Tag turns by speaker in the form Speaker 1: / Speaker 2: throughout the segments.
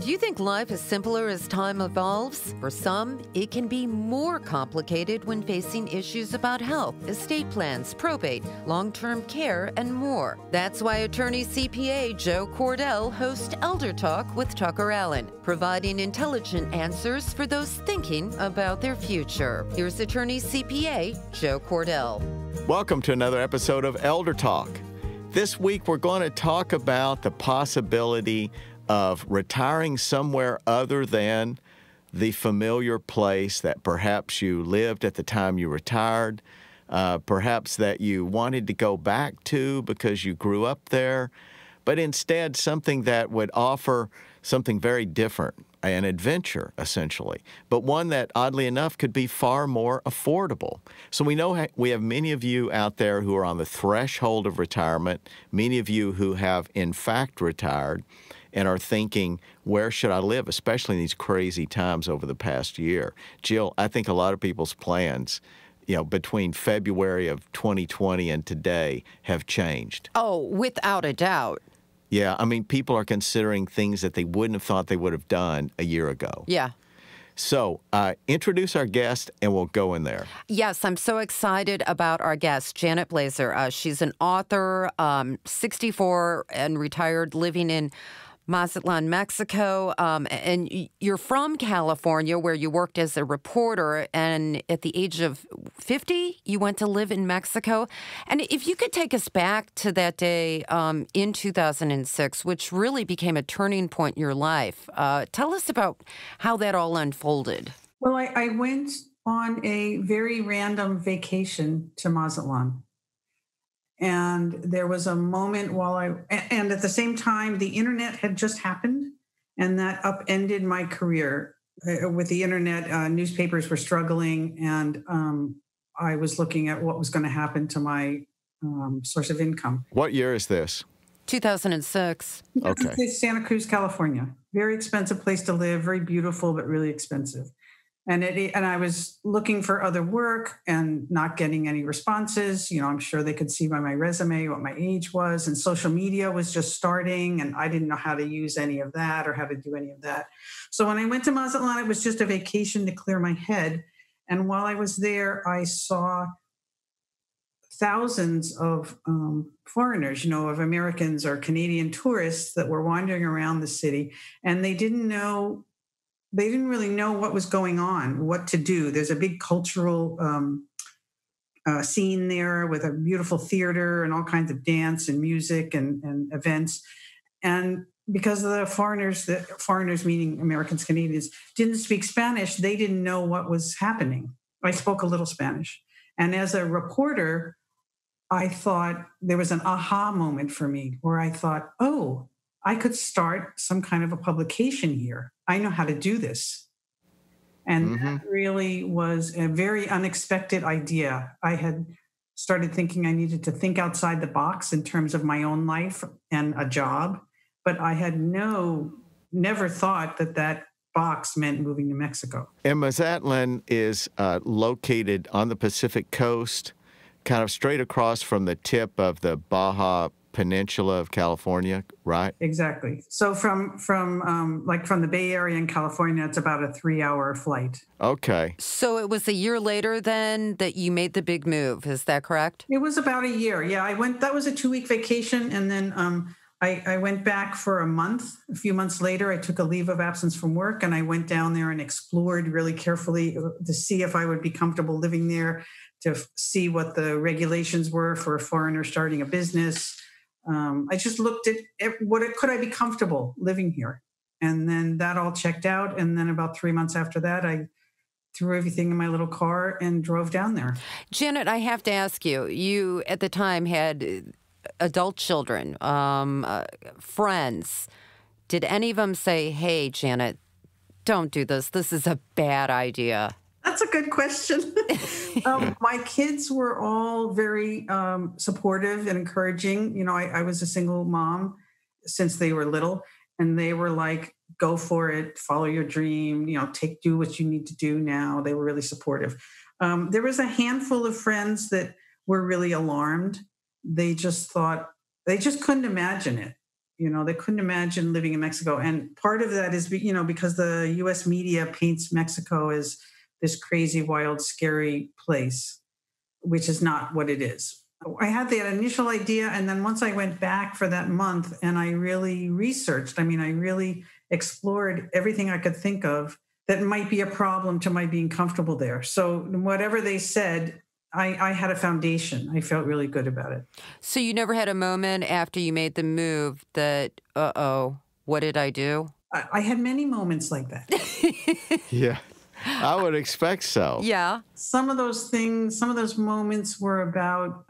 Speaker 1: Do you think life is simpler as time evolves? For some, it can be more complicated when facing issues about health, estate plans, probate, long-term care, and more. That's why Attorney-CPA Joe Cordell hosts ElderTalk with TuckerAllen, providing intelligent answers for those thinking about their future. Here's Attorney-CPA Joe Cordell.
Speaker 2: Welcome to another episode of ElderTalk. This week, we're going to talk about the possibility of retiring somewhere other than the familiar place that perhaps you lived at the time you retired, perhaps that you wanted to go back to because you grew up there, but instead something that would offer something very different, an adventure, essentially, but one that, oddly enough, could be far more affordable. So we know we have many of you out there who are on the threshold of retirement, many of you who have, in fact, retired, and are thinking, where should I live, especially in these crazy times over the past year. Jill, I think a lot of people's plans, between February of 2020 and today have changed.
Speaker 1: Oh, without a doubt.
Speaker 2: Yeah, I mean, people are considering things that they wouldn't have thought they would have done a year ago.
Speaker 1: Yeah.
Speaker 2: So, introduce our guest, and we'll go in there.
Speaker 1: Yes, I'm so excited about our guest, Janet Blazer. She's an author, 64 and retired, living in Mazatlán, Mexico, and you're from California, where you worked as a reporter, and at the age of 50, you went to live in Mexico. And if you could take us back to that day in 2006, which really became a turning point in your life, tell us about how that all unfolded.
Speaker 3: Well, I went on a very random vacation to Mazatlan. And there was a moment and at the same time, the internet had just happened, and that upended my career. With the internet, newspapers were struggling, and I was looking at what was going to happen to my source of income.
Speaker 2: What year is this?
Speaker 1: 2006.
Speaker 2: Okay.
Speaker 3: Santa Cruz, California. Very expensive place to live, very beautiful, but really expensive. And I was looking for other work and not getting any responses. I'm sure they could see by my resume what my age was, and social media was just starting, and I didn't know how to use any of that or how to do any of that. So when I went to Mazatlan, it was just a vacation to clear my head. And while I was there, I saw thousands of foreigners, of Americans or Canadian tourists that were wandering around the city, and they didn't really know what was going on, what to do. There's a big cultural scene there with a beautiful theater and all kinds of dance and music and events. And because the foreigners meaning Americans, Canadians, didn't speak Spanish, they didn't know what was happening. I spoke a little Spanish. And as a reporter, I thought there was an aha moment for me where I thought, oh, I could start some kind of a publication here. I know how to do this. And that really was a very unexpected idea. I had started thinking I needed to think outside the box in terms of my own life and a job, but I had never thought that box meant moving to Mexico.
Speaker 2: And Mazatlan is located on the Pacific coast, kind of straight across from the tip of the Baja Peninsula of California, right?
Speaker 3: Exactly. So from the Bay Area in California, it's about a 3-hour flight.
Speaker 2: Okay.
Speaker 1: So it was a year later then that you made the big move. Is that correct?
Speaker 3: It was about a year. Yeah, that was a 2-week vacation. And then I went back for a month. A few months later, I took a leave of absence from work, and I went down there and explored really carefully to see if I would be comfortable living there, to see what the regulations were for a foreigner starting a business. I just looked at could I be comfortable living here? And then that all checked out. And then about 3 months after that, I threw everything in my little car and drove down there.
Speaker 1: Janet, I have to ask you at the time had adult children, friends. Did any of them say, hey, Janet, don't do this. This is a bad idea?
Speaker 3: That's a good question. My kids were all very supportive and encouraging. I was a single mom since they were little, and they were like, go for it, follow your dream, do what you need to do now. They were really supportive. There was a handful of friends that were really alarmed. They just couldn't imagine it. They couldn't imagine living in Mexico. And part of that is, because the U.S. media paints Mexico as this crazy, wild, scary place, which is not what it is. I had that initial idea, and then once I went back for that month and I really researched, I really explored everything I could think of that might be a problem to my being comfortable there. So whatever they said, I had a foundation. I felt really good about it.
Speaker 1: So you never had a moment after you made the move that, what did I do?
Speaker 3: I had many moments like that.
Speaker 2: Yeah, I would expect so.
Speaker 1: Yeah.
Speaker 3: Some of those moments were about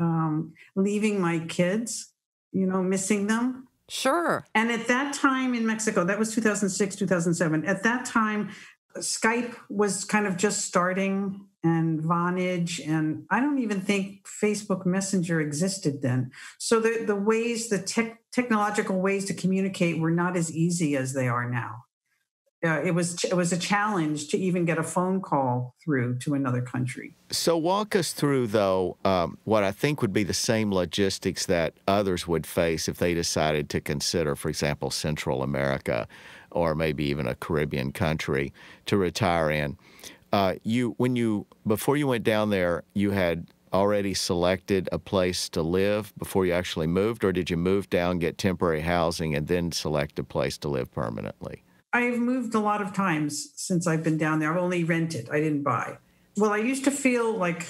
Speaker 3: leaving my kids, missing them.
Speaker 1: Sure.
Speaker 3: And at that time in Mexico, that was 2006, 2007. At that time, Skype was kind of just starting, and Vonage, and I don't even think Facebook Messenger existed then. So the technological ways to communicate were not as easy as they are now. It was a challenge to even get a phone call through to another country.
Speaker 2: So walk us through, though, what I think would be the same logistics that others would face if they decided to consider, for example, Central America or maybe even a Caribbean country to retire in. Before you went down there, you had already selected a place to live before you actually moved, or did you move down, get temporary housing, and then select a place to live permanently?
Speaker 3: I've moved a lot of times since I've been down there. I've only rented. I didn't buy. Well, I used to feel like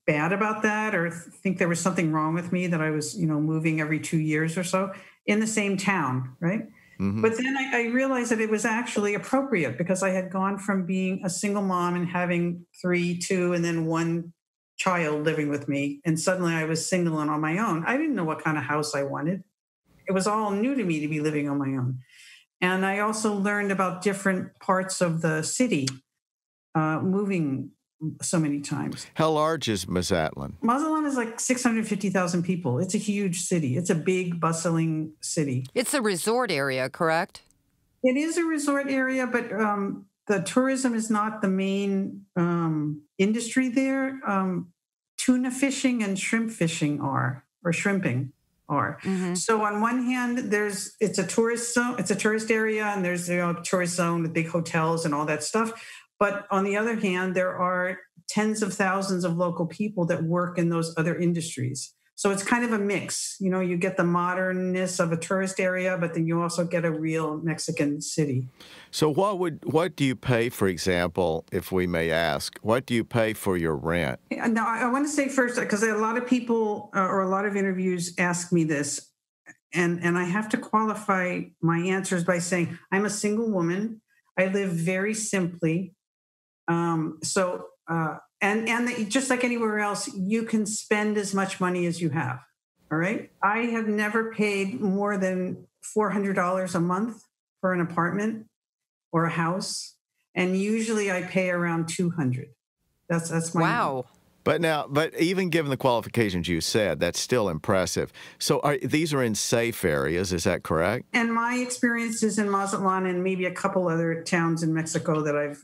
Speaker 3: bad about that, or think there was something wrong with me that I was, moving every 2 years or so in the same town, right? Mm-hmm. But then I realized that it was actually appropriate because I had gone from being a single mom and having 2, and then 1 child living with me. And suddenly I was single and on my own. I didn't know what kind of house I wanted. It was all new to me to be living on my own. And I also learned about different parts of the city, moving so many times.
Speaker 2: How large is Mazatlan?
Speaker 3: Mazatlan is like 650,000 people. It's a huge city. It's a big, bustling city.
Speaker 1: It's a resort area, correct?
Speaker 3: It is a resort area, but the tourism is not the main industry there. Tuna fishing and shrimp fishing shrimping are. Mm-hmm. So on one hand, it's a tourist zone, it's a tourist area, and there's a tourist zone with big hotels and all that stuff. But on the other hand, there are tens of thousands of local people that work in those other industries. So it's kind of a mix. You get the modernness of a tourist area, but then you also get a real Mexican city.
Speaker 2: So what do you pay, for example, if we may ask, what do you pay for your rent?
Speaker 3: Now, I want to say first, because a lot of people or a lot of interviews ask me this, and I have to qualify my answers by saying I'm a single woman. I live very simply. And just like anywhere else, you can spend as much money as you have. All right. I have never paid more than $400 a month for an apartment or a house. And usually I pay around $200. That's my
Speaker 1: wow.
Speaker 2: But even given the qualifications you said, that's still impressive. So these are in safe areas, is that correct?
Speaker 3: And my experience is in Mazatlan and maybe a couple other towns in Mexico that I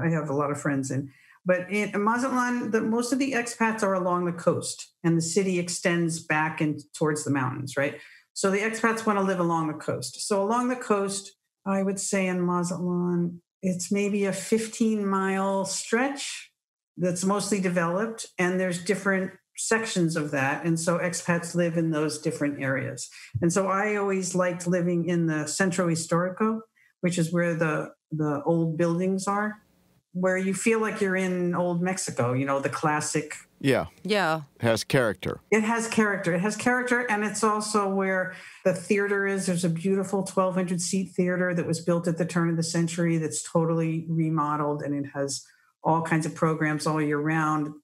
Speaker 3: have a lot of friends in. But in Mazatlan, most of the expats are along the coast, and the city extends back towards the mountains, right? So the expats want to live along the coast. So along the coast, I would say in Mazatlan, it's maybe a 15-mile stretch that's mostly developed, and there's different sections of that. And so expats live in those different areas. And so I always liked living in the Centro Histórico, which is where the old buildings are, where you feel like you're in old Mexico, the classic.
Speaker 2: Yeah.
Speaker 1: Yeah.
Speaker 2: Has character.
Speaker 3: It has character. And it's also where the theater is. There's a beautiful 1,200-seat theater that was built at the turn of the century that's totally remodeled, and it has all kinds of programs all year round.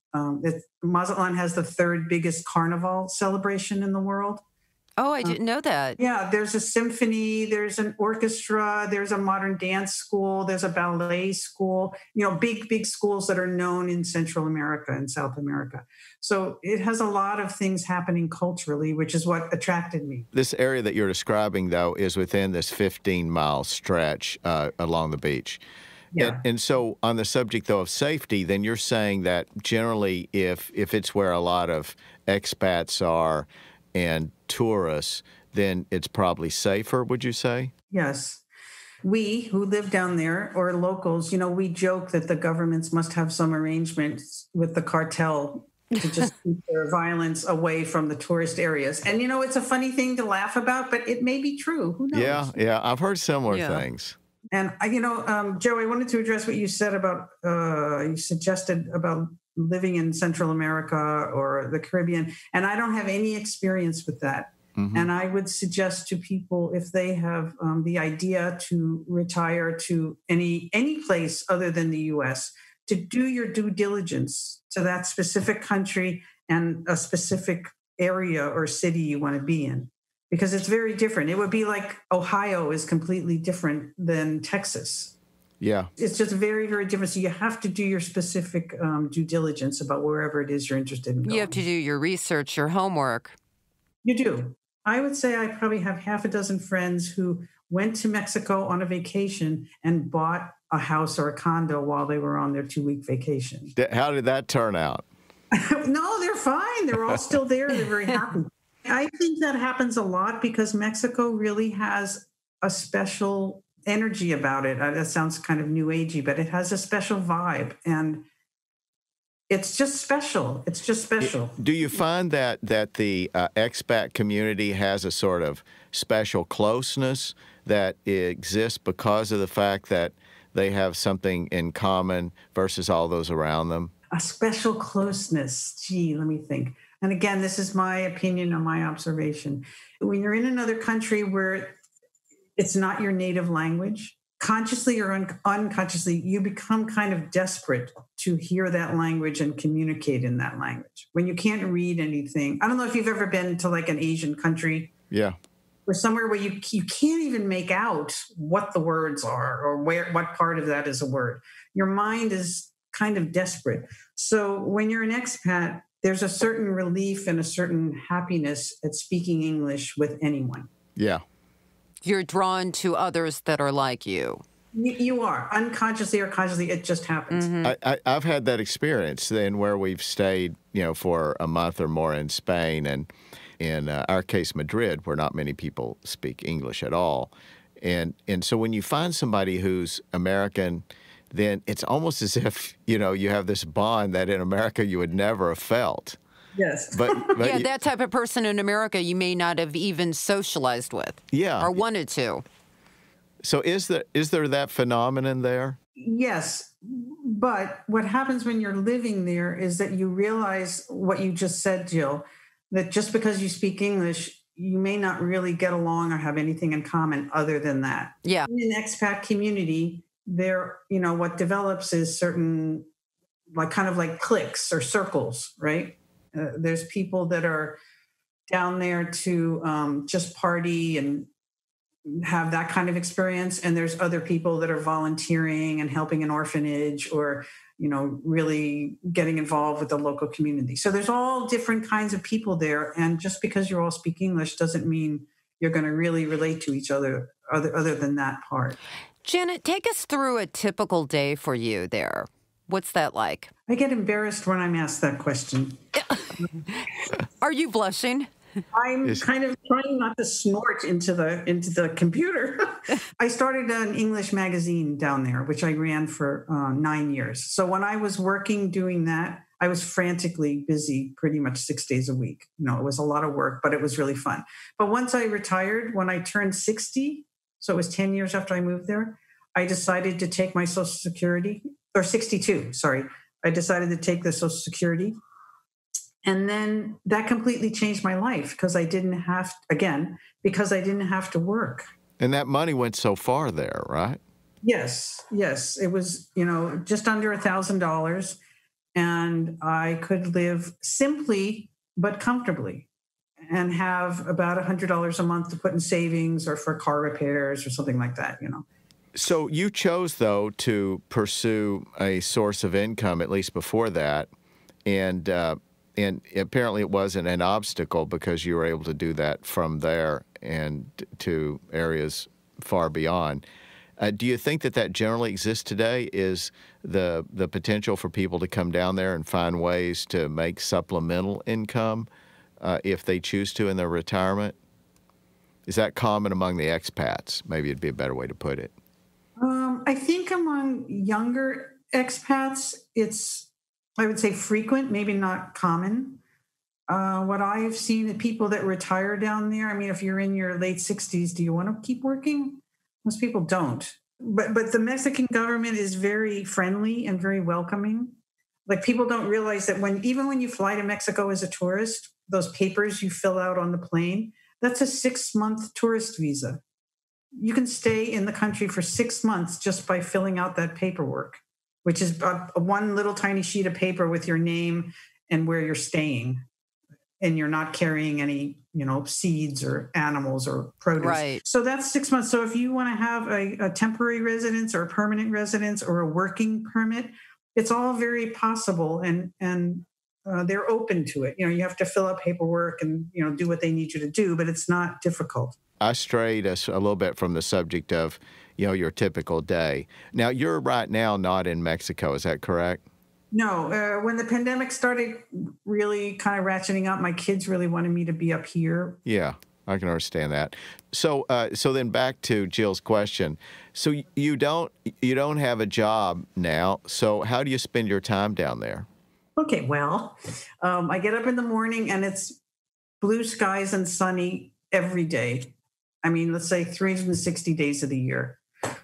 Speaker 3: Mazatlan has the 3rd biggest Carnival celebration in the world.
Speaker 1: Oh, I didn't know that.
Speaker 3: Yeah, there's a symphony, there's an orchestra, there's a modern dance school, there's a ballet school, big schools that are known in Central America and South America. So it has a lot of things happening culturally, which is what attracted me.
Speaker 2: This area that you're describing, though, is within this 15-mile stretch along the beach. Yeah. And so on the subject, though, of safety, then you're saying that generally if it's where a lot of expats are and tourists, then it's probably safer, would you say?
Speaker 3: Yes. We who live down there, or locals, we joke that the governments must have some arrangements with the cartel to just keep their violence away from the tourist areas. And, it's a funny thing to laugh about, but it may be true. Who knows?
Speaker 2: Yeah, I've heard similar things.
Speaker 3: And, Joe, I wanted to address what you said about, you suggested about living in Central America or the Caribbean. And I don't have any experience with that. Mm-hmm. And I would suggest to people, if they have the idea to retire to any place other than the U.S., to do your due diligence to that specific country and a specific area or city you want to be in, because it's very different. It would be like Ohio is completely different than Texas.
Speaker 2: Yeah.
Speaker 3: It's just very, very different. So you have to do your specific due diligence about wherever it is you're interested in going.
Speaker 1: You have to do your research, your homework.
Speaker 3: You do. I would say I probably have half a dozen friends who went to Mexico on a vacation and bought a house or a condo while they were on their 2-week vacation.
Speaker 2: How did that turn out?
Speaker 3: No, they're fine. They're all still there. They're very happy. I think that happens a lot because Mexico really has a special energy about it. That sounds kind of new agey, but it has a special vibe. And it's just special. It's just special.
Speaker 2: Do you find that the expat community has a sort of special closeness that exists because of the fact that they have something in common versus all those around them?
Speaker 3: A special closeness. Gee, let me think. And again, this is my opinion and my observation. When you're in another country where it's not your native language, consciously or unconsciously, you become kind of desperate to hear that language and communicate in that language. When you can't read anything, I don't know if you've ever been to like an Asian country.
Speaker 2: Yeah.
Speaker 3: Or somewhere where you can't even make out what the words are or what part of that is a word. Your mind is kind of desperate. So when you're an expat, there's a certain relief and a certain happiness at speaking English with anyone.
Speaker 2: Yeah.
Speaker 1: You're drawn to others that are like you.
Speaker 3: You are. Unconsciously or consciously, it just happens.
Speaker 2: Mm-hmm. I've had that experience then where we've stayed, for a month or more in Spain, and in our case, Madrid, where not many people speak English at all. And so when you find somebody who's American, then it's almost as if, you have this bond that in America you would never have felt.
Speaker 3: Yes.
Speaker 2: But
Speaker 1: yeah, that type of person in America you may not have even socialized with.
Speaker 2: Yeah.
Speaker 1: Or wanted to.
Speaker 2: So is there that phenomenon there?
Speaker 3: Yes. But what happens when you're living there is that you realize what you just said, Jill, that just because you speak English, you may not really get along or have anything in common other than that.
Speaker 1: Yeah.
Speaker 3: In an expat community, there, what develops is certain, kind of cliques or circles, right? There's people that are down there to just party and have that kind of experience. And there's other people that are volunteering and helping an orphanage or, really getting involved with the local community. So there's all different kinds of people there. And just because you all speak English doesn't mean you're going to really relate to each other other than that part.
Speaker 1: Janet, take us through a typical day for you there. What's that like?
Speaker 3: I get embarrassed when I'm asked that question.
Speaker 1: Are you blushing?
Speaker 3: I'm kind of trying not to snort into the computer. I started an English magazine down there, which I ran for 9 years. So when I was working doing that, I was frantically busy pretty much 6 days a week. It was a lot of work, but it was really fun. But once I retired, when I turned 60, so it was 10 years after I moved there, I decided to take my Social Security, or 62, sorry. I decided to take the Social Security. And then that completely changed my life because I didn't have to work.
Speaker 2: And that money went so far there, right?
Speaker 3: Yes. It was, just under $1,000. And I could live simply but comfortably and have about $100 a month to put in savings or for car repairs or something like that,
Speaker 2: So you chose, though, to pursue a source of income, at least before that, and apparently it wasn't an obstacle because you were able to do that from there and to areas far beyond. Do you think that generally exists today? Is the potential for people to come down there and find ways to make supplemental income if they choose to in their retirement? Is that common among the expats? Maybe it'd be a better way to put it.
Speaker 3: I think among younger expats, it's, I would say, frequent, maybe not common. What I have seen at people that retire down there, I mean, if you're in your late 60s, do you want to keep working? Most people don't. But the Mexican government is very friendly and very welcoming. Like, people don't realize that even when you fly to Mexico as a tourist, those papers you fill out on the plane, that's a 6-month tourist visa. You can stay in the country for 6 months just by filling out that paperwork, which is one little tiny sheet of paper with your name and where you're staying. And you're not carrying any, seeds or animals or produce.
Speaker 1: Right.
Speaker 3: So that's 6 months. So if you want to have a temporary residence or a permanent residence or a working permit, it's all very possible, and they're open to it. You have to fill out paperwork and, do what they need you to do, but it's not difficult.
Speaker 2: I strayed us a little bit from the subject of, your typical day. Now, you're right now not in Mexico. Is that correct?
Speaker 3: No. When the pandemic started really kind of ratcheting up, my kids really wanted me to be up here.
Speaker 2: Yeah, I can understand that. So then back to Jill's question. So you don't have a job now. So how do you spend your time down there?
Speaker 3: Okay, well, I get up in the morning and it's blue skies and sunny every day. I mean, let's say 360 days of the year.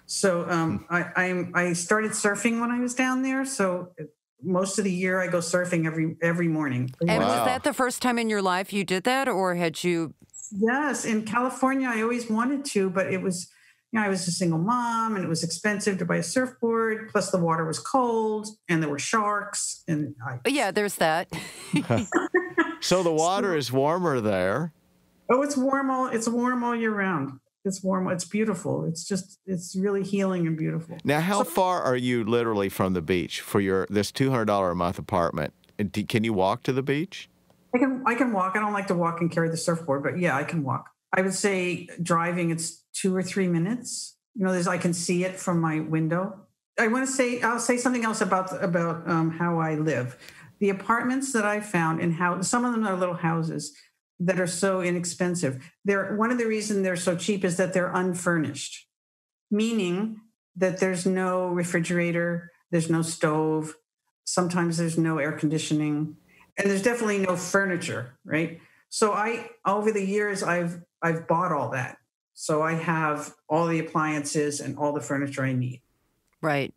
Speaker 3: So I started surfing when I was down there. So most of the year I go surfing every morning.
Speaker 1: And
Speaker 2: Wow.
Speaker 1: was that the first time in your life you did that, or had you?
Speaker 3: Yes, in California I always wanted to, but it was, I was a single mom and it was expensive to buy a surfboard. Plus the water was cold and there were sharks. And
Speaker 1: Yeah, there's that.
Speaker 2: So the water is warmer there.
Speaker 3: Oh, it's warm all year round. It's warm. It's beautiful. It's really healing and beautiful.
Speaker 2: Now, how far are you literally from the beach for this $200 a month apartment? And can you walk to the beach?
Speaker 3: I can walk. I don't like to walk and carry the surfboard, but yeah, I can walk. I would say driving, it's 2 or 3 minutes. I can see it from my window. I'll say something else about how I live. The apartments that I found, and how some of them are little houses that are so inexpensive. One of the reasons they're so cheap is that they're unfurnished, meaning that there's no refrigerator, there's no stove, sometimes there's no air conditioning, and there's definitely no furniture, right? So over the years, I've bought all that. So I have all the appliances and all the furniture I need.
Speaker 1: Right.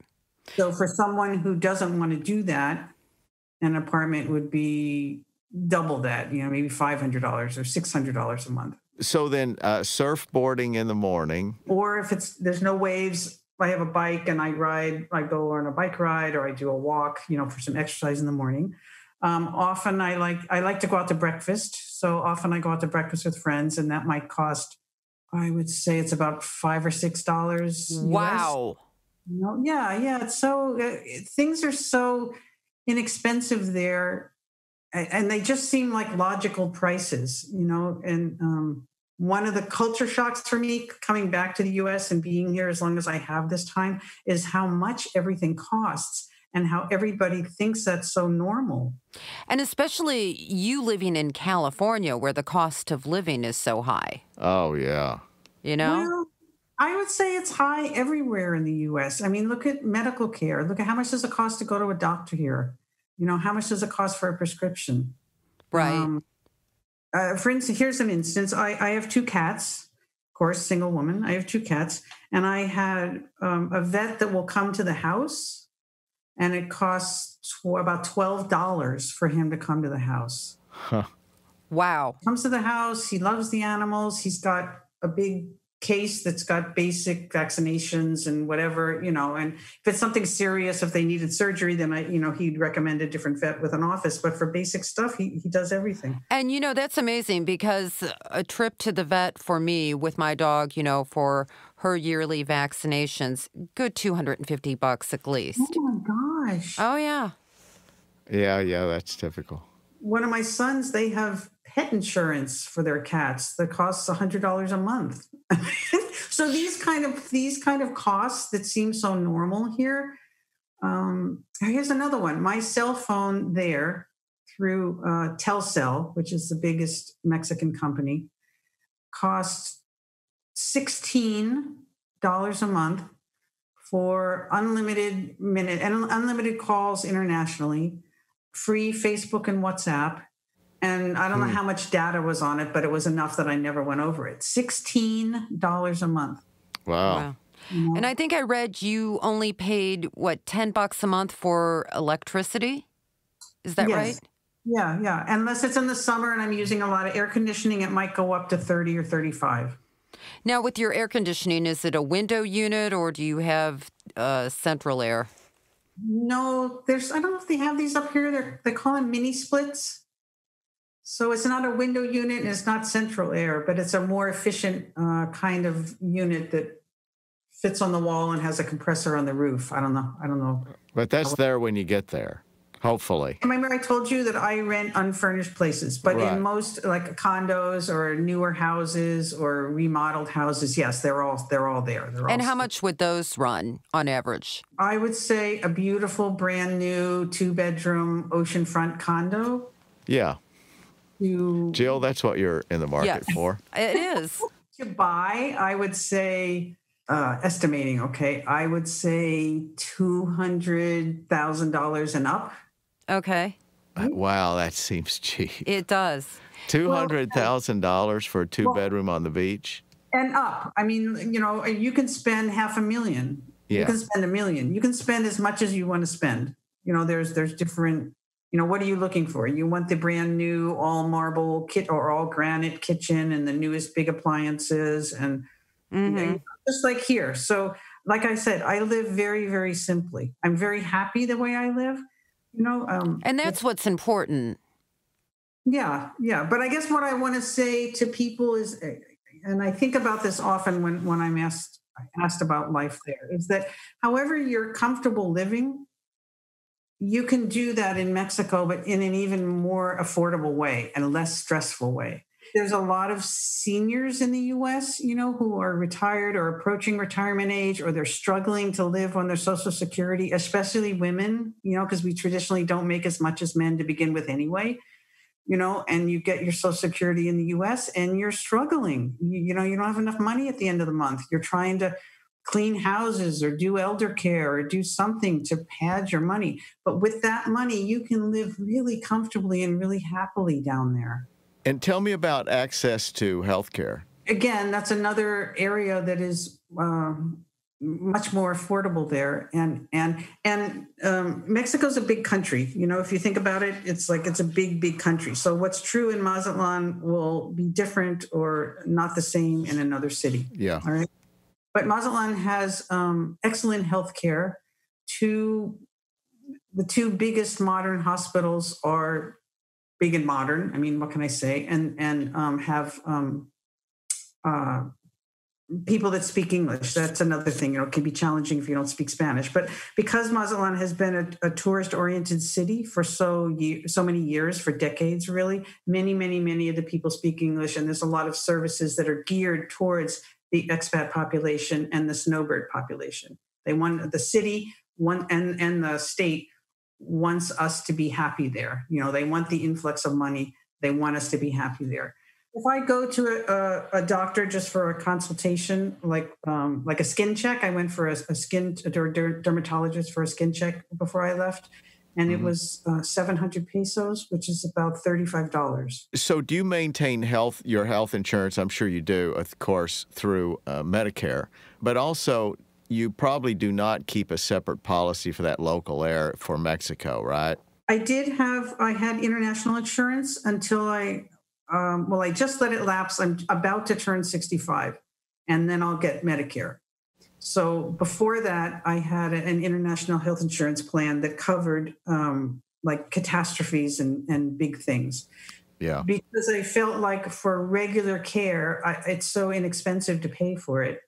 Speaker 3: So for someone who doesn't want to do that, an apartment would be double that, maybe $500 or $600 a month.
Speaker 2: So then surfboarding in the morning.
Speaker 3: Or if there's no waves, I have a bike and I go on a bike ride, or I do a walk, for some exercise in the morning. Often I like to go out to breakfast. So often I go out to breakfast with friends, and that might cost, I would say it's about $5 or $6.
Speaker 1: Wow.
Speaker 3: Yeah. It's so things are so inexpensive there. And they just seem like logical prices, and one of the culture shocks for me coming back to the U.S. and being here as long as I have this time is how much everything costs and how everybody thinks that's so normal.
Speaker 1: And especially you living in California, where the cost of living is so high.
Speaker 2: Oh, yeah.
Speaker 3: Well, I would say it's high everywhere in the U.S. I mean, look at medical care. Look at how much does it cost to go to a doctor here? How much does it cost for a prescription?
Speaker 1: Right.
Speaker 3: For instance, here's an instance. I have 2 cats, of course, single woman. I have 2 cats, and I had a vet that will come to the house, and it costs about $12 for him to come to the house.
Speaker 2: Huh.
Speaker 1: Wow.
Speaker 3: Comes to the house. He loves the animals. He's got a big case that's got basic vaccinations and whatever, and if it's something serious, if they needed surgery, then he'd recommend a different vet with an office. But for basic stuff, he does everything.
Speaker 1: And, that's amazing, because a trip to the vet for me with my dog, for her yearly vaccinations, good $250 at least.
Speaker 3: Oh my gosh.
Speaker 1: Oh, yeah.
Speaker 2: Yeah, that's typical.
Speaker 3: One of my sons, they have pet insurance for their cats that costs $100 a month. So these kind of costs that seem so normal here. Here's another one. My cell phone there through Telcel, which is the biggest Mexican company, costs $16 a month for unlimited minute and unlimited calls internationally, free Facebook and WhatsApp. And I don't know how much data was on it, but it was enough that I never went over it. $16 a month.
Speaker 2: Wow.
Speaker 1: And I think I read you only paid, $10 a month for electricity? Is that right?
Speaker 3: Yeah. Unless it's in the summer and I'm using a lot of air conditioning, it might go up to 30 or 35.
Speaker 1: Now, with your air conditioning, is it a window unit or do you have central air?
Speaker 3: No, I don't know if they have these up here. They call them mini splits. So it's not a window unit and it's not central air, but it's a more efficient kind of unit that fits on the wall and has a compressor on the roof. I don't know.
Speaker 2: But that's there when you get there, hopefully.
Speaker 3: Remember I told you that I rent unfurnished places, but in most like condos or newer houses or remodeled houses, yes, they're all there.
Speaker 1: And how much would those run on average?
Speaker 3: I would say a beautiful brand new 2-bedroom oceanfront condo.
Speaker 2: Yeah. Jill, that's what you're in the market for.
Speaker 1: It is.
Speaker 3: To buy, I would say, estimating, okay, I would say $200,000 and up.
Speaker 1: Okay.
Speaker 2: Wow, that seems cheap.
Speaker 1: It does.
Speaker 2: $200,000 for a 2-bedroom on the beach?
Speaker 3: And up. I mean, you can spend $500,000.
Speaker 2: Yeah.
Speaker 3: You can spend $1 million. You can spend as much as you want to spend. There's different... what are you looking for? You want the brand new all marble kit or all granite kitchen and the newest big appliances and just like here. So like I said, I live very, very simply. I'm very happy the way I live,
Speaker 1: and that's what's important.
Speaker 3: Yeah. But I guess what I want to say to people is, and I think about this often when I'm asked about life there, is that however you're comfortable living, you can do that in Mexico, but in an even more affordable way and less stressful way. There's a lot of seniors in the U.S., who are retired or approaching retirement age, or they're struggling to live on their Social Security, especially women, because we traditionally don't make as much as men to begin with anyway, and you get your Social Security in the U.S. and you're struggling. You don't have enough money at the end of the month. You're trying to clean houses or do elder care or do something to pad your money. But with that money, you can live really comfortably and really happily down there.
Speaker 2: And tell me about access to healthcare.
Speaker 3: Again, that's another area that is much more affordable there. And Mexico's a big country. If you think about it, it's a big, big country. So what's true in Mazatlan will be different or not the same in another city.
Speaker 2: Yeah.
Speaker 3: All right. But Mazatlan has excellent health care. The two biggest modern hospitals are big and modern. I mean, what can I say? And have people that speak English. That's another thing. It can be challenging if you don't speak Spanish. But because Mazatlan has been a tourist-oriented city for so many years, for decades, really, many of the people speak English, and there's a lot of services that are geared towards the expat population and the snowbird population. They want the city and the state wants us to be happy there. They want the influx of money. They want us to be happy there. If I go to a doctor just for a consultation, like a skin check, I went for a dermatologist for a skin check before I left. And it was 700 pesos, which is about $35.
Speaker 2: So do you maintain your health insurance? I'm sure you do, of course, through Medicare. But also, you probably do not keep a separate policy for that local air for Mexico, right?
Speaker 3: I had international insurance until I just let it lapse. I'm about to turn 65, and then I'll get Medicare. So before that, I had an international health insurance plan that covered catastrophes and big things.
Speaker 2: Yeah.
Speaker 3: Because I felt like for regular care, it's so inexpensive to pay for it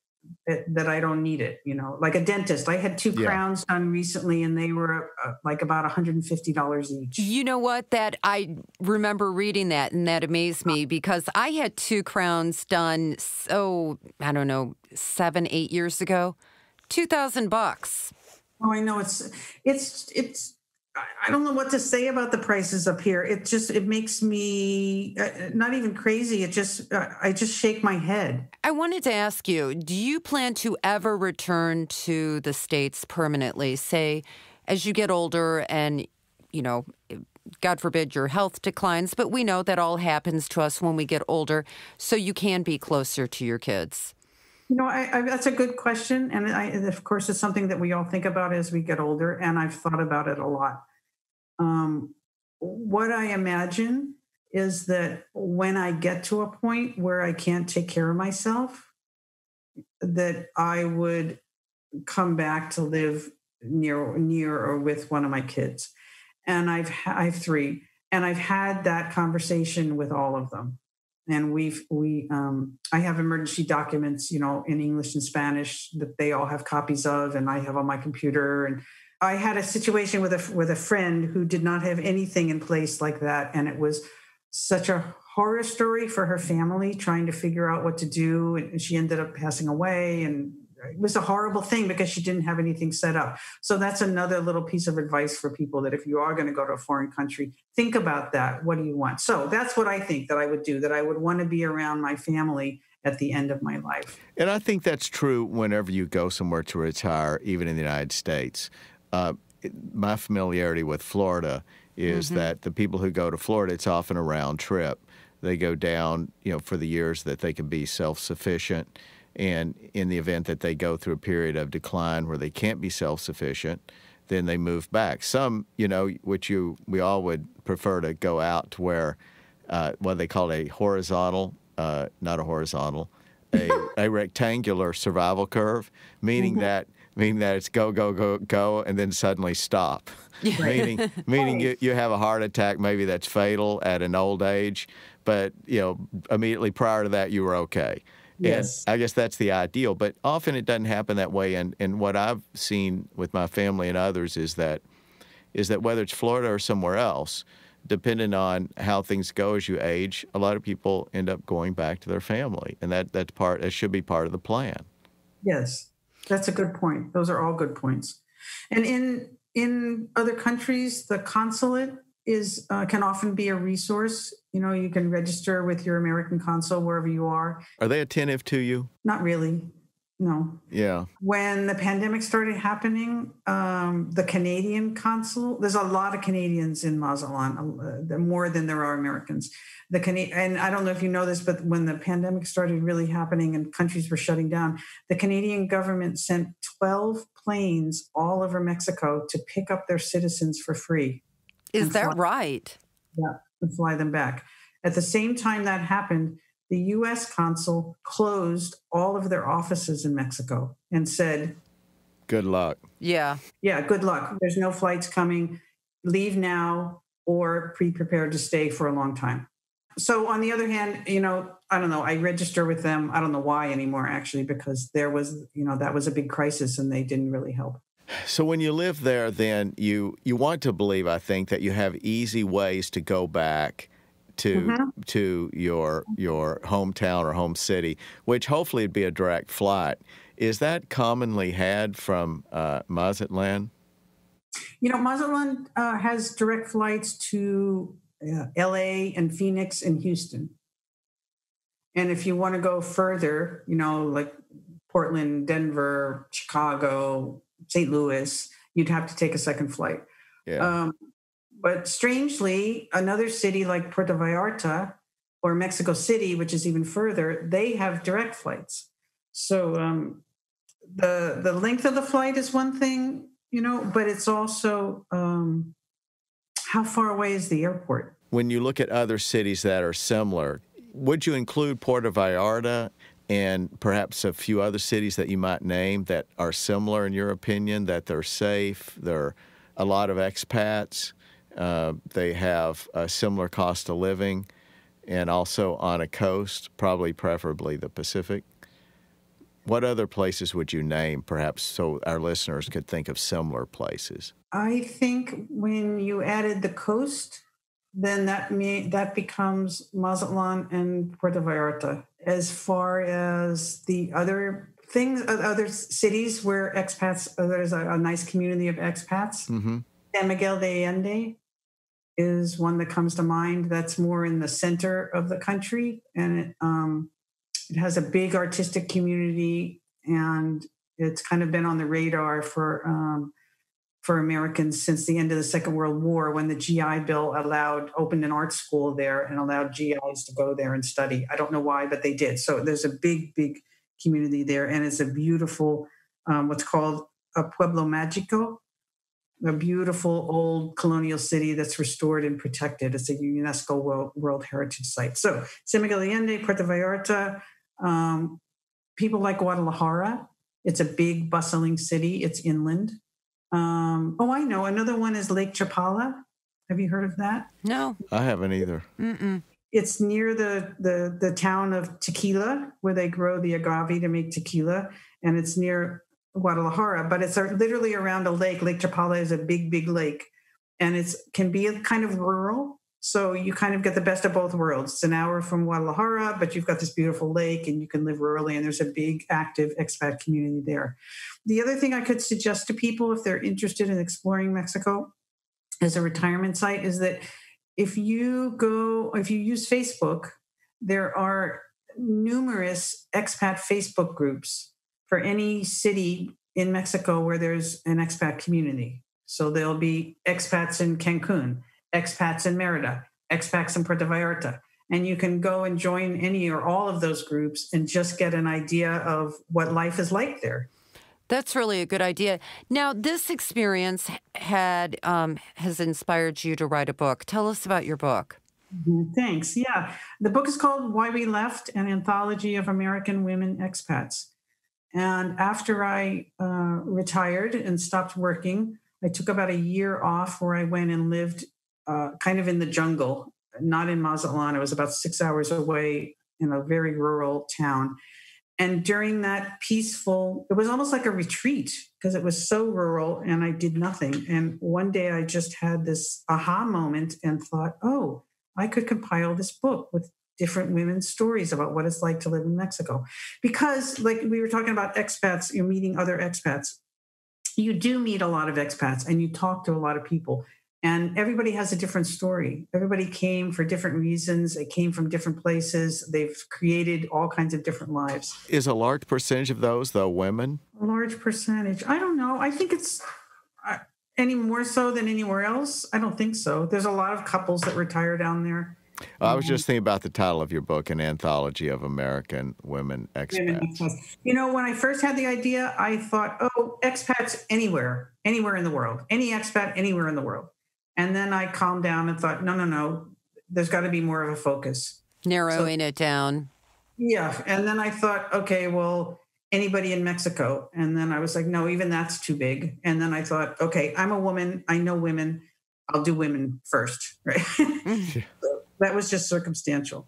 Speaker 3: that I don't need it. Like a dentist. I had 2 crowns done recently, and they were about $150 each.
Speaker 1: You know what? That I remember reading that, and that amazed me because I had 2 crowns done. So I don't know, 7-8 years ago, $2,000.
Speaker 3: Oh, I know it's I don't know what to say about the prices up here. It makes me not even crazy. I just shake my head.
Speaker 1: I wanted to ask you, do you plan to ever return to the States permanently, say, as you get older and, God forbid your health declines, but we know that all happens to us when we get older, so you can be closer to your kids?
Speaker 3: That's a good question. And of course, it's something that we all think about as we get older. And I've thought about it a lot. What I imagine is that when I get to a point where I can't take care of myself, that I would come back to live near or with one of my kids. And I have 3, and I've had that conversation with all of them. And I have emergency documents, in English and Spanish that they all have copies of, and I have on my computer. And I had a situation with a friend who did not have anything in place like that, and it was such a horror story for her family trying to figure out what to do. And she ended up passing away, and it was a horrible thing because she didn't have anything set up. So that's another little piece of advice for people, that if you are going to go to a foreign country, think about that. What do you want? So that's what I think that I would do, that I would want to be around my family at the end of my life.
Speaker 2: And I think that's true whenever you go somewhere to retire, even in the United States. My familiarity with Florida is that the people who go to Florida, it's often a round trip. They go down, for the years that they can be self-sufficient. And in the event that they go through a period of decline where they can't be self-sufficient, then they move back. Some, we all would prefer to go out to where what they call a horizontal, not a horizontal, a rectangular survival curve, meaning that it's go, go, go, go, and then suddenly stop. meaning you have a heart attack, maybe that's fatal at an old age, but immediately prior to that you were okay.
Speaker 3: Yes.
Speaker 2: And I guess that's the ideal, but often it doesn't happen that way. And what I've seen with my family and others is that whether it's Florida or somewhere else, depending on how things go as you age, a lot of people end up going back to their family, and that should be part of the plan.
Speaker 3: Yes, that's a good point. Those are all good points. And in other countries, the consulate can often be a resource. You can register with your American consul wherever you are.
Speaker 2: Are they attentive to you?
Speaker 3: Not really. No.
Speaker 2: Yeah.
Speaker 3: When the pandemic started happening, the Canadian consul, there's a lot of Canadians in Mazatlan, more than there are Americans. And I don't know if you know this, but when the pandemic started really happening and countries were shutting down, the Canadian government sent 12 planes all over Mexico to pick up their citizens for free.
Speaker 1: Is that right?
Speaker 3: Yeah, and fly them back. At the same time that happened, the U.S. consul closed all of their offices in Mexico and said,
Speaker 2: good luck.
Speaker 1: Yeah.
Speaker 3: Yeah, good luck. There's no flights coming. Leave now or be prepared to stay for a long time. So on the other hand, I don't know, I register with them. I don't know why anymore, actually, because there was, that was a big crisis and they didn't really help.
Speaker 2: So when you live there, then you want to believe, I think, that you have easy ways to go back to your hometown or home city, which hopefully would be a direct flight. Is that commonly had from Mazatlan?
Speaker 3: Mazatlan has direct flights to LA and Phoenix and Houston. And if you want to go further, like Portland, Denver, Chicago, St. Louis, you'd have to take a second flight.
Speaker 2: Yeah.
Speaker 3: But strangely, another city like Puerto Vallarta or Mexico City, which is even further, they have direct flights. So the length of the flight is one thing, but it's also how far away is the airport?
Speaker 2: When you look at other cities that are similar, would you include Puerto Vallarta and perhaps a few other cities that you might name that are similar in your opinion, that they're safe, there are a lot of expats, they have a similar cost of living, and also on a coast, probably preferably the Pacific? What other places would you name, perhaps, so our listeners could think of similar places?
Speaker 3: I think when you added the coast, then that becomes Mazatlan and Puerto Vallarta. As far as the other things, other cities where expats, there's a nice community of expats. San Miguel de Allende is one that comes to mind. That's more in the center of the country, and it has a big artistic community, and it's kind of been on the radar for Americans since the end of the Second World War, when the GI Bill opened an art school there and allowed GIs to go there and study. I don't know why, but they did. So there's a big, big community there, and it's a beautiful, what's called a Pueblo Mágico, a beautiful old colonial city that's restored and protected. It's a UNESCO World Heritage Site. So San Miguel de Allende, Puerto Vallarta, people like Guadalajara. It's a big, bustling city. It's inland. I know. Another one is Lake Chapala. Have you heard of that?
Speaker 1: No.
Speaker 2: I haven't either.
Speaker 1: Mm-mm.
Speaker 3: It's near the town of Tequila, where they grow the agave to make tequila, and it's near Guadalajara, but it's literally around a lake. Lake Chapala is a big, big lake, and it can be a kind of rural. So you kind of get the best of both worlds. It's an hour from Guadalajara, but you've got this beautiful lake and you can live rurally, and there's a big active expat community there. The other thing I could suggest to people if they're interested in exploring Mexico as a retirement site is that if you use Facebook, there are numerous expat Facebook groups for any city in Mexico where there's an expat community. So there'll be expats in Cancun, expats in Merida, expats in Puerto Vallarta. And you can go and join any or all of those groups and just get an idea of what life is like there.
Speaker 1: That's really a good idea. Now, this experience has inspired you to write a book. Tell us about your book.
Speaker 3: Thanks. Yeah. The book is called Why We Left, an Anthology of American Women Expats. And after I retired and stopped working, I took about a year off where I went and lived kind of in the jungle, not in Mazatlan. I was about 6 hours away in a very rural town. And during that it was almost like a retreat because it was so rural and I did nothing. And one day I just had this aha moment and thought, oh, I could compile this book with different women's stories about what it's like to live in Mexico. Because like we were talking about expats, you're meeting other expats. You do meet a lot of expats and you talk to a lot of people. And everybody has a different story. Everybody came for different reasons. They came from different places. They've created all kinds of different lives.
Speaker 2: Is a large percentage of those, though, women?
Speaker 3: A large percentage. I don't know. I think it's any more so than anywhere else. I don't think so. There's a lot of couples that retire down there.
Speaker 2: I was just thinking about the title of your book, An Anthology of American Women Expats.
Speaker 3: You know, when I first had the idea, I thought, oh, expats anywhere in the world. Any expat anywhere in the world. And then I calmed down and thought, no, there's got to be more of a focus.
Speaker 1: Narrowing it down.
Speaker 3: Yeah. And then I thought, okay, well, anybody in Mexico. And then I was like, no, even that's too big. And then I thought, okay, I'm a woman. I know women. I'll do women first. Right. So that was just circumstantial.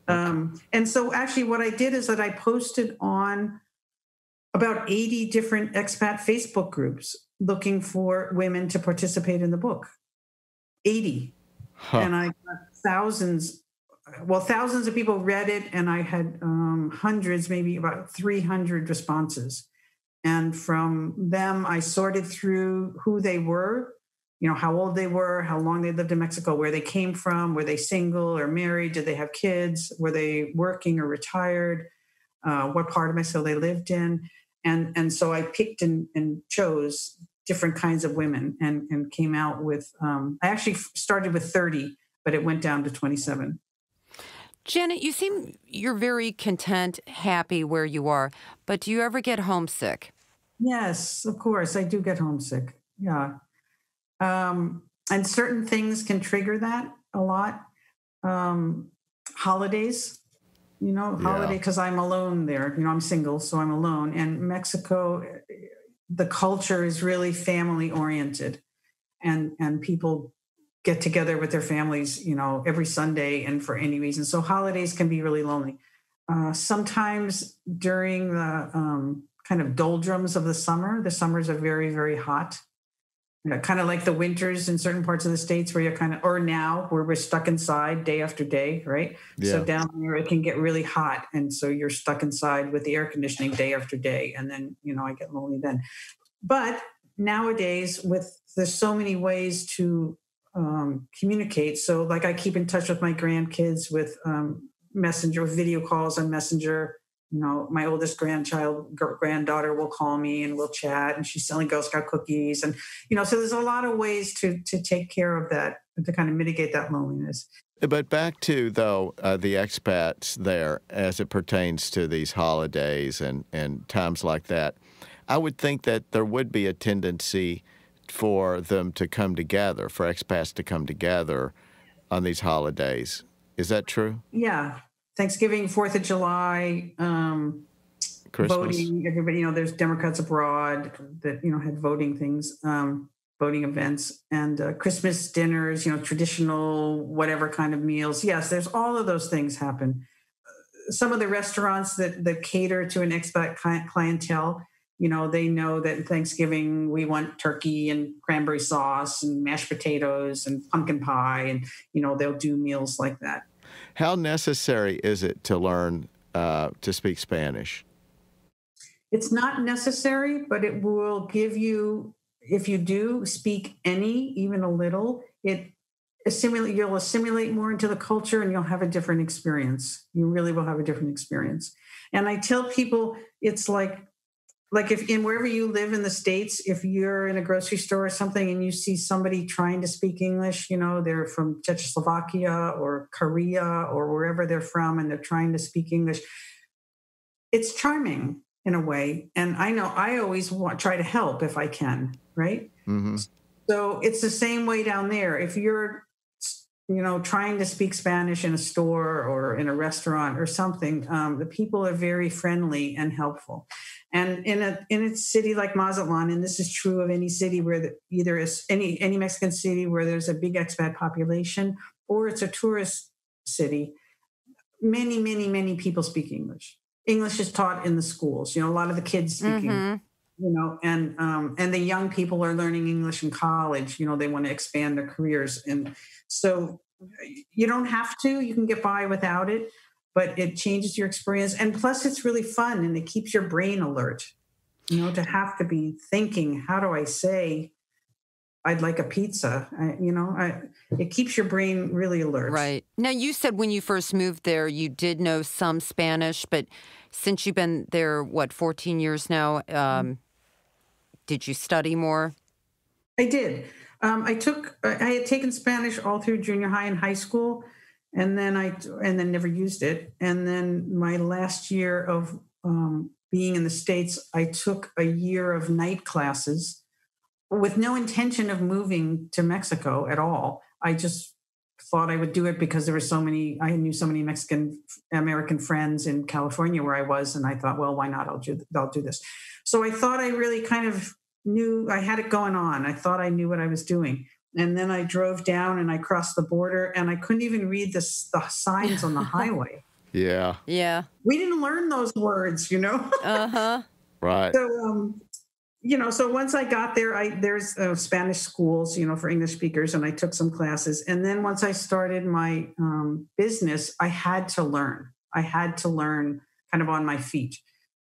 Speaker 3: And so actually what I did is that I posted on about 80 different expat Facebook groups looking for women to participate in the book. 80. Huh. And I got thousands of people read it, and I had hundreds, maybe about 300 responses. And from them, I sorted through who they were, you know, how old they were, how long they lived in Mexico, where they came from, were they single or married, did they have kids, were they working or retired, what part of Mexico they lived in. And so I picked and chose different kinds of women and came out with, I actually started with 30, but it went down to 27.
Speaker 1: Janet, you're very content, happy where you are, but do you ever get homesick?
Speaker 3: Yes, of course. I do get homesick. Yeah. And certain things can trigger that a lot. Holidays, holiday, because I'm alone there. I'm single, so I'm alone. And Mexico, the culture is really family oriented, and people get together with their families, every Sunday and for any reason. So holidays can be really lonely. Sometimes during the kind of doldrums of the summers are very, very hot. Kind of like the winters in certain parts of the States where or now where we're stuck inside day after day, right? Yeah. So down there it can get really hot. And so you're stuck inside with the air conditioning day after day. And then, I get lonely then. But nowadays, there's so many ways to communicate. So, like, I keep in touch with my grandkids with Messenger, video calls on Messenger. You know, my oldest granddaughter will call me and we'll chat, and she's selling Girl Scout cookies. And, so there's a lot of ways to take care of that, to kind of mitigate that loneliness.
Speaker 2: But back to, though, the expats there as it pertains to these holidays and times like that, I would think that there would be a tendency for them to come together, for expats to come together on these holidays. Is that true?
Speaker 3: Yeah. Thanksgiving, 4th of July,
Speaker 2: Christmas.
Speaker 3: Voting, everybody, there's Democrats abroad that, had voting things, voting events, and Christmas dinners, traditional whatever kind of meals. Yes, there's all of those things happen. Some of the restaurants that cater to an expat clientele, they know that Thanksgiving we want turkey and cranberry sauce and mashed potatoes and pumpkin pie, and, they'll do meals like that.
Speaker 2: How necessary is it to learn to speak Spanish?
Speaker 3: It's not necessary, but it will give you, if you do speak even a little, you'll assimilate more into the culture and you'll have a different experience. You really will have a different experience. And I tell people, it's like if wherever you live in the States, if you're in a grocery store or something and you see somebody trying to speak English, they're from Czechoslovakia or Korea or wherever they're from, and they're trying to speak English, it's charming in a way. And I know I always try to help if I can, right? Mm-hmm. So it's the same way down there. If you're, trying to speak Spanish in a store or in a restaurant or something, the people are very friendly and helpful. And in a city like Mazatlan, and this is true of any city where either is any Mexican city where there's a big expat population or it's a tourist city, many, many, many people speak English. English is taught in the schools. A lot of the kids speaking. Mm-hmm. And the young people are learning English in college. They want to expand their careers. And so you don't have to. You can get by without it, but it changes your experience. And plus, it's really fun, and it keeps your brain alert, to have to be thinking, how do I say I'd like a pizza? It keeps your brain really alert.
Speaker 1: Right. Now, you said when you first moved there, you did know some Spanish, but since you've been there, 14 years now, did you study more?
Speaker 3: I did. I had taken Spanish all through junior high and high school, and then never used it. And then my last year of being in the States, I took a year of night classes with no intention of moving to Mexico at all. I just thought I would do it because I knew so many Mexican American friends in California where I was, and I thought, well, why not? I'll do this. So I thought I really kind of knew I had it going on. I thought I knew what I was doing. And then I drove down and I crossed the border and I couldn't even read the signs on the highway.
Speaker 2: Yeah.
Speaker 1: Yeah.
Speaker 3: We didn't learn those words,
Speaker 1: Uh-huh.
Speaker 2: Right.
Speaker 3: So, so once I got there, there's Spanish schools, for English speakers, and I took some classes. And then once I started my business, I had to learn. Kind of on my feet.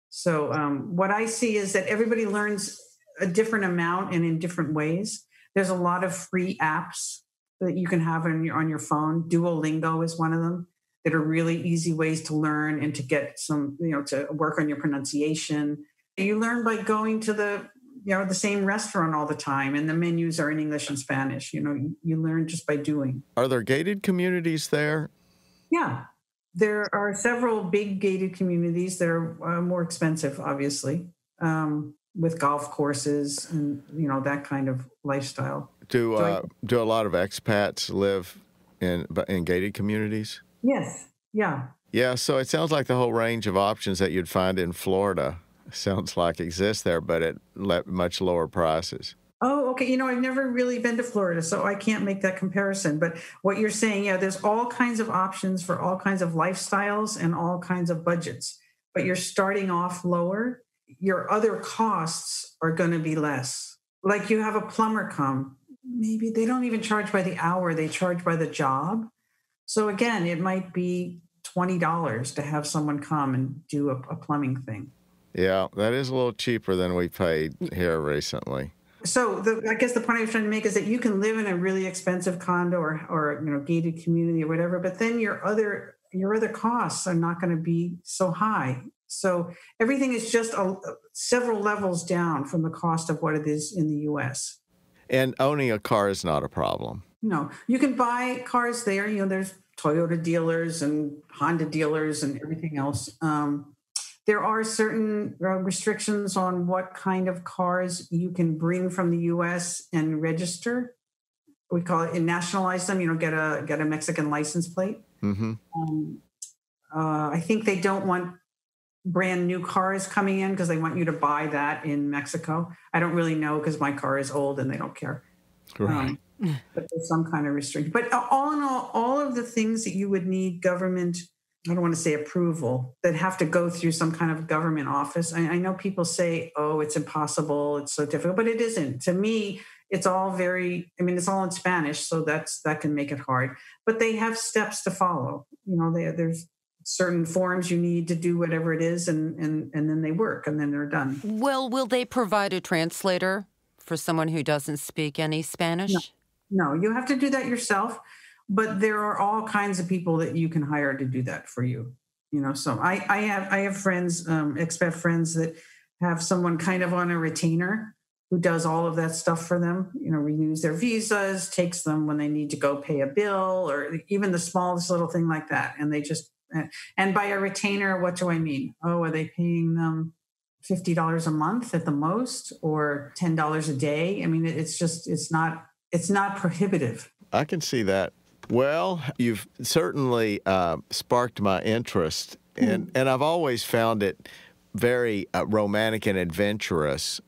Speaker 3: So what I see is that everybody learns a different amount and in different ways. There's a lot of free apps that you can have on your phone. Duolingo is one of them that are really easy ways to learn and to get some, to work on your pronunciation. You learn by going to the same restaurant all the time, and the menus are in English and Spanish. You learn just by doing.
Speaker 2: Are there gated communities there?
Speaker 3: Yeah. There are several big gated communities that are more expensive, obviously, with golf courses and, that kind of lifestyle.
Speaker 2: Do a lot of expats live in gated communities?
Speaker 3: Yes. Yeah.
Speaker 2: Yeah, so it sounds like the whole range of options that you'd find in Florida sounds like exists there, but at much lower prices.
Speaker 3: Oh, okay. I've never really been to Florida, so I can't make that comparison. But what you're saying, there's all kinds of options for all kinds of lifestyles and all kinds of budgets. But you're starting off lower. Your other costs are going to be less. Like you have a plumber come. Maybe they don't even charge by the hour. They charge by the job. So again, it might be $20 to have someone come and do a plumbing thing.
Speaker 2: Yeah, that is a little cheaper than we paid here recently.
Speaker 3: I guess the point I was trying to make is that you can live in a really expensive condo or gated community or whatever, but then your other costs are not going to be so high. So everything is just several levels down from the cost of what it is in the U.S.
Speaker 2: And owning a car is not a problem.
Speaker 3: No, you can buy cars there. There's Toyota dealers and Honda dealers and everything else. There are certain restrictions on what kind of cars you can bring from the U.S. and register. We call it, and nationalize them. Get a Mexican license plate.
Speaker 2: Mm-hmm.
Speaker 3: I think they don't want brand new cars coming in because they want you to buy that in Mexico. I don't really know because my car is old and they don't care.
Speaker 2: Right.
Speaker 3: But there's some kind of restriction. But all in all of the things that you would need government, I don't want to say approval, that have to go through some kind of government office. I know people say, oh, it's impossible, it's so difficult, but it isn't. To me, it's all it's all in Spanish, so that can make it hard. But they have steps to follow. There's certain forms you need to do whatever it is, and then they work, and then they're done.
Speaker 1: Well, will they provide a translator for someone who doesn't speak any Spanish?
Speaker 3: No, you have to do that yourself. But there are all kinds of people that you can hire to do that for you. So I have friends, expat friends, that have someone kind of on a retainer who does all of that stuff for them. Renews their visas, takes them when they need to go pay a bill, or even the smallest little thing like that. And they just, and by a retainer, what do I mean? Oh, are they paying them $50 a month at the most, or $10 a day? It's not prohibitive.
Speaker 2: I can see that. Well, you've certainly sparked my interest, and I've always found it very romantic and adventurous,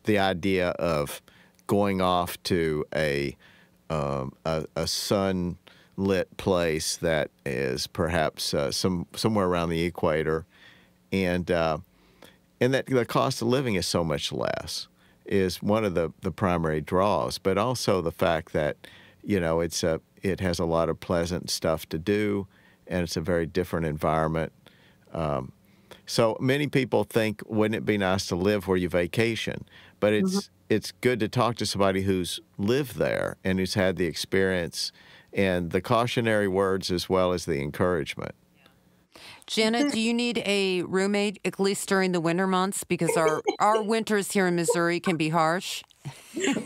Speaker 2: the idea of going off to a sunlit place that is perhaps somewhere around the equator, and that the cost of living is so much less is one of the primary draws, but also the fact that it has a lot of pleasant stuff to do, and it's a very different environment. So many people think, wouldn't it be nice to live where you vacation? But it's good to talk to somebody who's lived there and who's had the experience and the cautionary words as well as the encouragement.
Speaker 1: Janet, do you need a roommate, at least during the winter months? Because our winters here in Missouri can be harsh.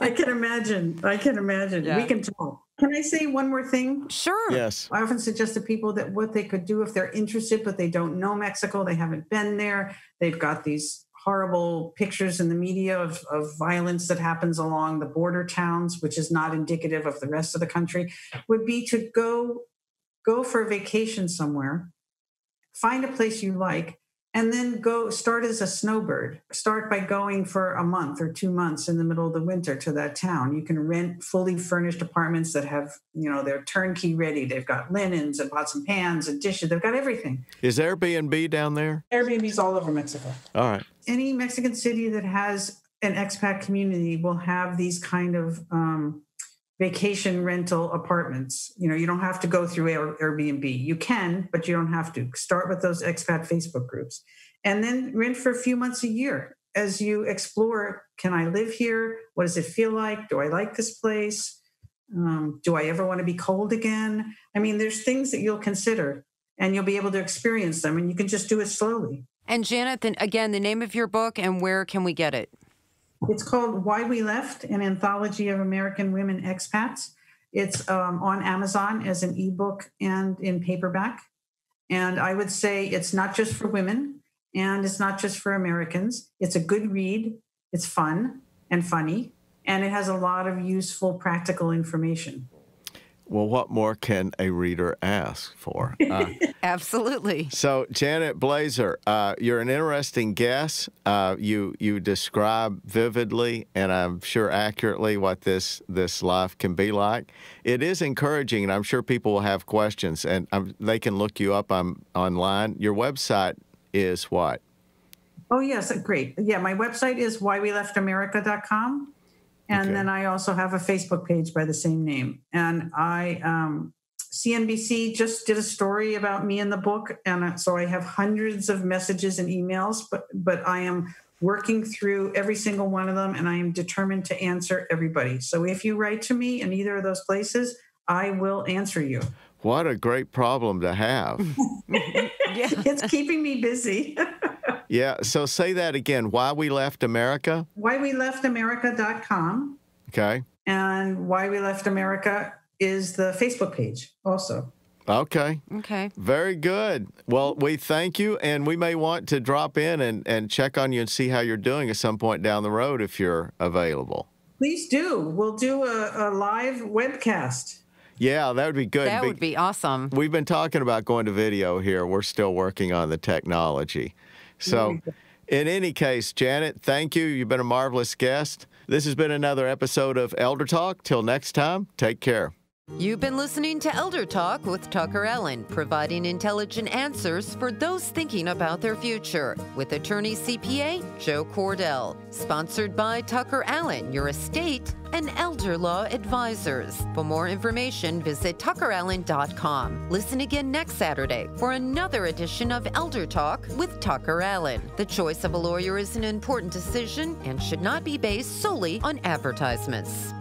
Speaker 3: I can imagine. Yeah. We can talk. Can I say one more thing?
Speaker 1: Sure.
Speaker 2: Yes.
Speaker 3: I often suggest to people that what they could do if they're interested, but they don't know Mexico, they haven't been there, they've got these horrible pictures in the media of violence that happens along the border towns, which is not indicative of the rest of the country, would be to go for a vacation somewhere, find a place you like, and then go start as a snowbird. Start by going for a month or 2 months in the middle of the winter to that town. You can rent fully furnished apartments that have, they're turnkey ready. They've got linens and pots and pans and dishes. They've got everything.
Speaker 2: Is Airbnb down there?
Speaker 3: Airbnb's all over Mexico.
Speaker 2: All right.
Speaker 3: Any Mexican city that has an expat community will have these kind of vacation rental apartments. You don't have to go through Airbnb. You can, but you don't have to. Start with those expat Facebook groups and then rent for a few months a year as you explore. Can I live here? What does it feel like? Do I like this place? Do I ever want to be cold again? There's things that you'll consider and you'll be able to experience them, and you can just do it slowly.
Speaker 1: And Janet, then again, the name of your book and where can we get it?
Speaker 3: It's called Why We Left, an Anthology of American Women Expats. It's on Amazon as an ebook and in paperback. And I would say it's not just for women and it's not just for Americans. It's a good read. It's fun and funny. And it has a lot of useful, practical information.
Speaker 2: Well, what more can a reader ask for?
Speaker 1: Absolutely.
Speaker 2: So, Janet Blazer, you're an interesting guest. You describe vividly and I'm sure accurately what this life can be like. It is encouraging, and I'm sure people will have questions, and they can look you up online. Your website is what?
Speaker 3: Oh, yes. Great. Yeah, my website is whyweleftamerica.com. And then I also have a Facebook page by the same name. And CNBC just did a story about me in the book. And so I have hundreds of messages and emails, but I am working through every single one of them, and I am determined to answer everybody. So if you write to me in either of those places, I will answer you.
Speaker 2: What a great problem to have.
Speaker 3: It's keeping me busy.
Speaker 2: Yeah, so say that again. Why We Left America?
Speaker 3: WhyWeLeftAmerica.com.
Speaker 2: Okay.
Speaker 3: And Why We Left America is the Facebook page also.
Speaker 2: Okay.
Speaker 1: Okay.
Speaker 2: Very good. Well, we thank you, and we may want to drop in and check on you and see how you're doing at some point down the road if you're available.
Speaker 3: Please do. We'll do a live webcast.
Speaker 2: Yeah, that would be good.
Speaker 1: That would be awesome.
Speaker 2: We've been talking about going to video here. We're still working on the technology. So, in any case, Janet, thank you. You've been a marvelous guest. This has been another episode of Elder Talk. Till next time, take care.
Speaker 1: You've been listening to Elder Talk with TuckerAllen, providing intelligent answers for those thinking about their future, with Attorney-CPA Joe Cordell. Sponsored by TuckerAllen, your estate and elder law advisors. For more information, visit TuckerAllen.com. Listen again next Saturday for another edition of Elder Talk with TuckerAllen. The choice of a lawyer is an important decision and should not be based solely on advertisements.